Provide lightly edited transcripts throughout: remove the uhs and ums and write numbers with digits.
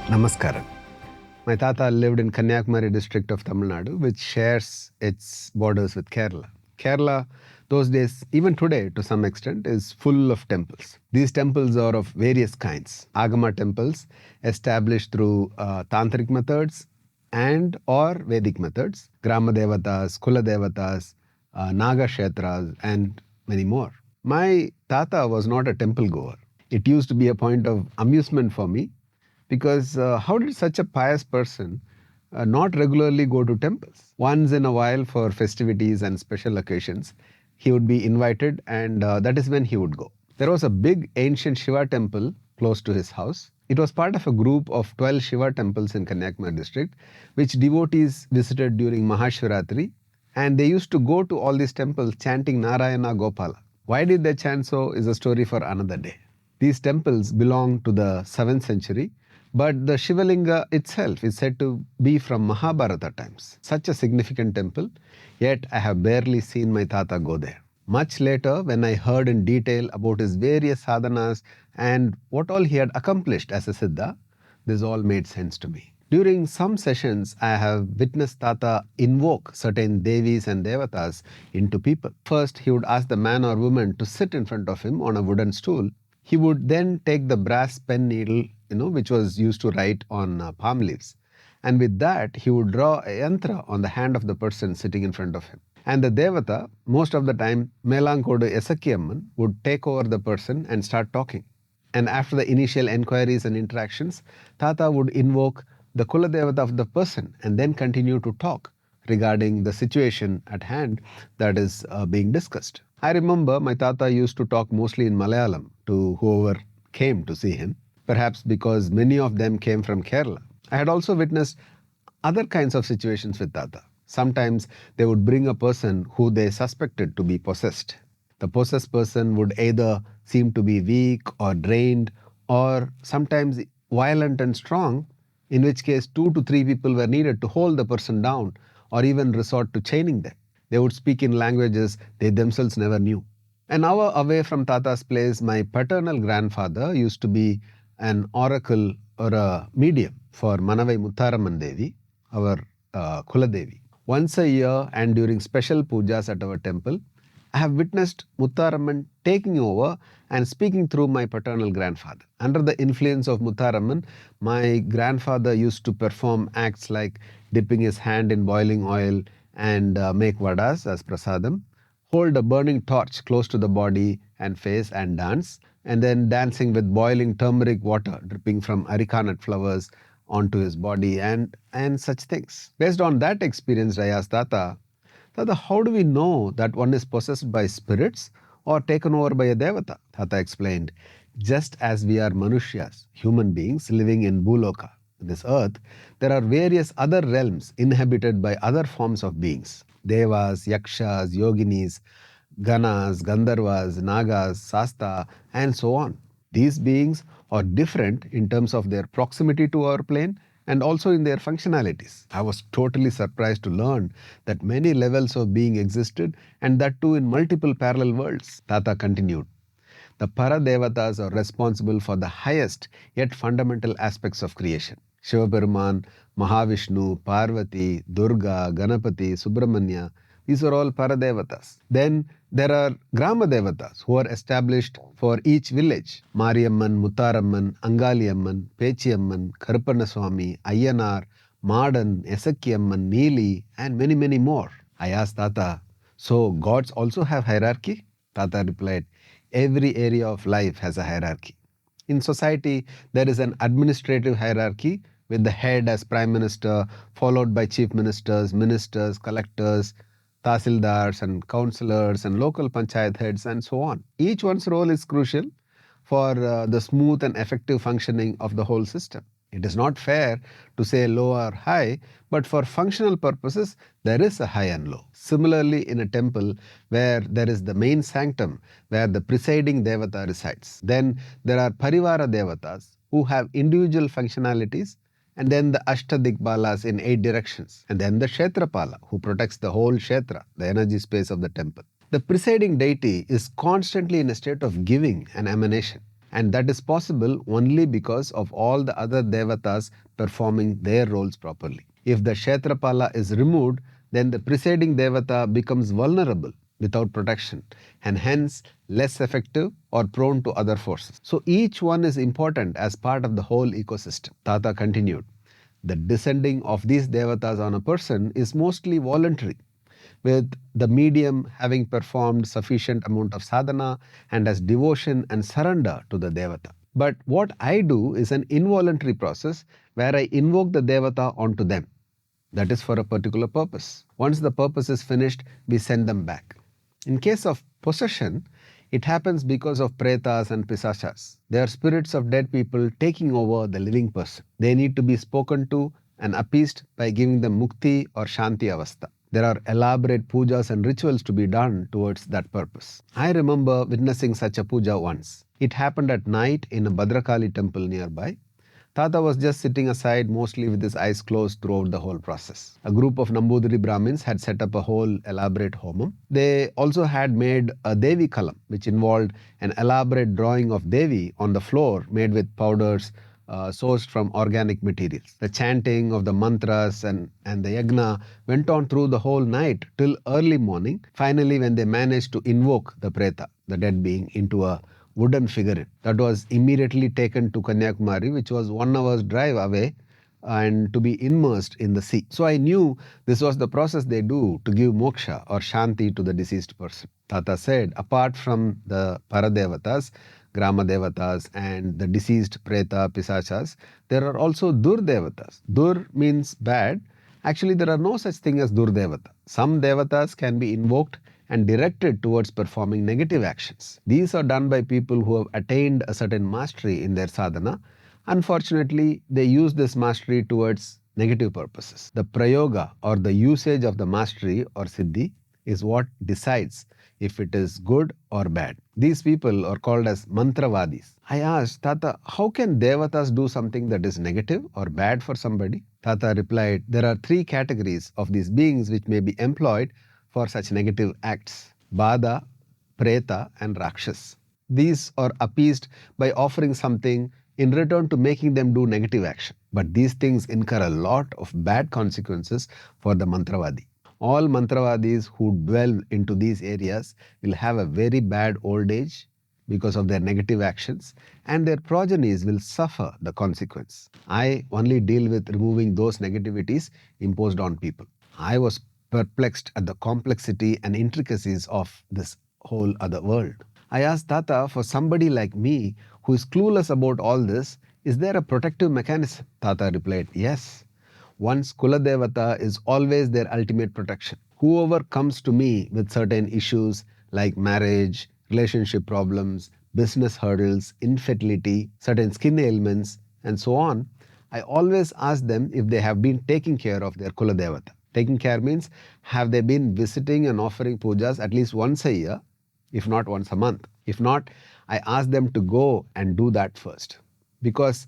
Namaskaram. My Tata lived in Kanyakumari district of Tamil Nadu, which shares its borders with Kerala. Kerala, those days, even today to some extent, is full of temples. These temples are of various kinds. Agama temples established through tantric methods and or Vedic methods. Grama Devatas, Kula Devatas, Naga Kshetras, and many more. My Tata was not a temple goer. It used to be a point of amusement for me because how did such a pious person not regularly go to temples? Once in a while for festivities and special occasions, he would be invited, and that is when he would go. There was a big ancient Shiva temple close to his house. It was part of a group of 12 Shiva temples in Kanyakumari district, which devotees visited during Mahashivratri, and they used to go to all these temples chanting Narayana Gopala. Why did they chant so is a story for another day. These temples belong to the 7th century, but the Shivalinga itself is said to be from Mahabharata times. Such a significant temple, yet I have barely seen my Tata go there. Much later, when I heard in detail about his various sadhanas and what all he had accomplished as a siddha, this all made sense to me. During some sessions, I have witnessed Tata invoke certain Devis and Devatas into people. First, he would ask the man or woman to sit in front of him on a wooden stool. He would then take the brass pen needle, which was used to write on palm leaves. And with that, he would draw a yantra on the hand of the person sitting in front of him. And the Devata, most of the time, Melankodu Esakiyamman, would take over the person and start talking. And after the initial enquiries and interactions, Tata would invoke the Kula Devata of the person and then continue to talk regarding the situation at hand that is being discussed. I remember my Tata used to talk mostly in Malayalam to whoever came to see him, perhaps because many of them came from Kerala. I had also witnessed other kinds of situations with Tata. Sometimes they would bring a person who they suspected to be possessed. The possessed person would either seem to be weak or drained or sometimes violent and strong, in which case 2 to 3 people were needed to hold the person down or even resort to chaining them. They would speak in languages they themselves never knew. An hour away from Tata's place, my paternal grandfather used to be an oracle or a medium for Manavai Mutharaman Devi, our Kula Devi. Once a year and during special pujas at our temple, I have witnessed Mutharaman taking over and speaking through my paternal grandfather. Under the influence of Mutharaman, my grandfather used to perform acts like dipping his hand in boiling oil and make vadas as prasadam, hold a burning torch close to the body and face and dance, and then dancing with boiling turmeric water dripping from areca nut flowers onto his body and such things. Based on that experience, I asked Tata, how do we know that one is possessed by spirits or taken over by a devata? Tata explained, just as we are manushyas, human beings living in Bhuloka, this earth, there are various other realms inhabited by other forms of beings. Devas, Yakshas, Yoginis, Ganas, Gandharvas, Nagas, Sasta, and so on. These beings are different in terms of their proximity to our plane and also in their functionalities. I was totally surprised to learn that many levels of being existed and that too in multiple parallel worlds. Tata continued. The Paradevatas are responsible for the highest yet fundamental aspects of creation. Shivaperuman, Mahavishnu, Parvati, Durga, Ganapati, Subramanya, these are all Paradevatas. Then there are Grama Devatas who are established for each village. Mariamman, Muttaramman, Angaliamman, Pechiamman, Karpanaswamy, Ayyanar, Madan, Esakiyamman, Neeli, and many, many more. I asked Tata, so gods also have hierarchy? Tata replied, every area of life has a hierarchy. In society, there is an administrative hierarchy with the head as prime minister, followed by chief ministers, ministers, collectors, tahsildars and councillors and local panchayat heads and so on. Each one's role is crucial for the smooth and effective functioning of the whole system. It is not fair to say low or high, but for functional purposes, there is a high and low. Similarly, in a temple where there is the main sanctum where the presiding devata resides, then there are parivara devatas who have individual functionalities, and then the Ashtadikbalas in 8 directions, and then the Kshetrapala who protects the whole Kshetra, the energy space of the temple. The presiding deity is constantly in a state of giving and emanation, And that is possible only because of all the other Devatas performing their roles properly. If the Kshetrapala is removed, then the preceding Devata becomes vulnerable without protection and hence less effective or prone to other forces. So each one is important as part of the whole ecosystem. Thatha continued, the descending of these Devatas on a person is mostly voluntary, with the medium having performed sufficient amount of sadhana and as devotion and surrender to the Devata. But what I do is an involuntary process where I invoke the Devata onto them. That is for a particular purpose. Once the purpose is finished, we send them back. In case of possession, it happens because of pretas and pisachas. They are spirits of dead people taking over the living person. They need to be spoken to and appeased by giving them mukti or shanti avastha. There are elaborate pujas and rituals to be done towards that purpose. I remember witnessing such a puja once. It happened at night in a Bhadrakali temple nearby. Thatha was just sitting aside, mostly with his eyes closed throughout the whole process. A group of Nambudiri Brahmins had set up a whole elaborate homam. They also had made a Devi Kalam, which involved an elaborate drawing of Devi on the floor made with powders sourced from organic materials. The chanting of the mantras and the yagna went on through the whole night till early morning. Finally, when they managed to invoke the preta, the dead being, into a wooden figurine that was immediately taken to Kanyakumari, which was 1 hour's drive away, and to be immersed in the sea. So I knew this was the process they do to give moksha or shanti to the deceased person. Thatha said, apart from the Paradevatas, Grama Devatas and the deceased Preta, Pisachas, there are also Dur Devatas. Dur means bad. Actually, there are no such thing as Dur Devata. Some Devatas can be invoked and directed towards performing negative actions. These are done by people who have attained a certain mastery in their sadhana. Unfortunately, they use this mastery towards negative purposes. The prayoga or the usage of the mastery or siddhi is what decides if it is good or bad. These people are called as mantravadis. I asked, Thatha, how can devatas do something that is negative or bad for somebody? Thatha replied, there are 3 categories of these beings which may be employed for such negative acts: Bada, Preta and Rakshas. These are appeased by offering something in return to making them do negative action. But these things incur a lot of bad consequences for the mantravadi. All mantravadis who dwell into these areas will have a very bad old age because of their negative actions, and their progenies will suffer the consequence. I only deal with removing those negativities imposed on people. I was perplexed at the complexity and intricacies of this whole other world. I asked Thatha, for somebody like me who is clueless about all this, is there a protective mechanism? Thatha replied, yes. One's Kuladevata is always their ultimate protection. Whoever comes to me with certain issues like marriage, relationship problems, business hurdles, infertility, certain skin ailments, and so on, I always ask them if they have been taking care of their Kuladevata. Taking care means, have they been visiting and offering pujas at least once a year, if not once a month? If not, I ask them to go and do that first. Because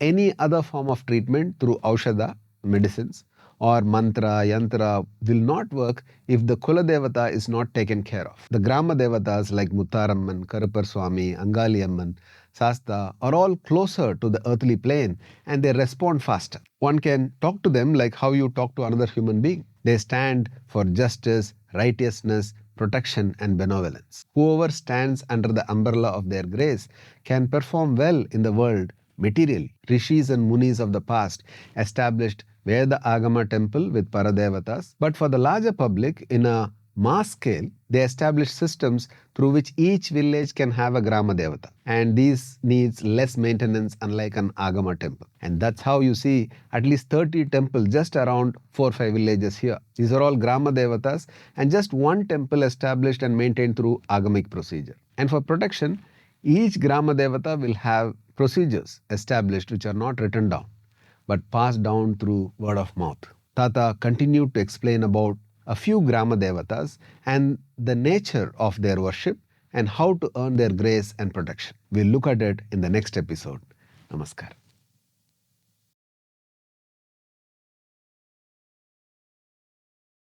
any other form of treatment through aushadha, medicines, or mantra, yantra will not work if the Kula Devata is not taken care of. The Grama Devatas like Muttaramman, Karupar Swami, Angaliamman, Sasta are all closer to the earthly plane and they respond faster. One can talk to them like how you talk to another human being. They stand for justice, righteousness, protection and benevolence. Whoever stands under the umbrella of their grace can perform well in the world materially. Rishis and Munis of the past established Veda Agama temple with Paradevatas, but for the larger public in a mass scale, they established systems through which each village can have a Grama Devata. And these needs less maintenance unlike an Agama temple. And that's how you see at least 30 temples just around 4 or 5 villages here. These are all Grama Devatas and just one temple established and maintained through Agamic procedure. And for protection, each Grama Devata will have procedures established which are not written down, but passed down through word of mouth. Thatha continued to explain about a few Grama Devatas and the nature of their worship and how to earn their grace and protection. We'll look at it in the next episode. Namaskar.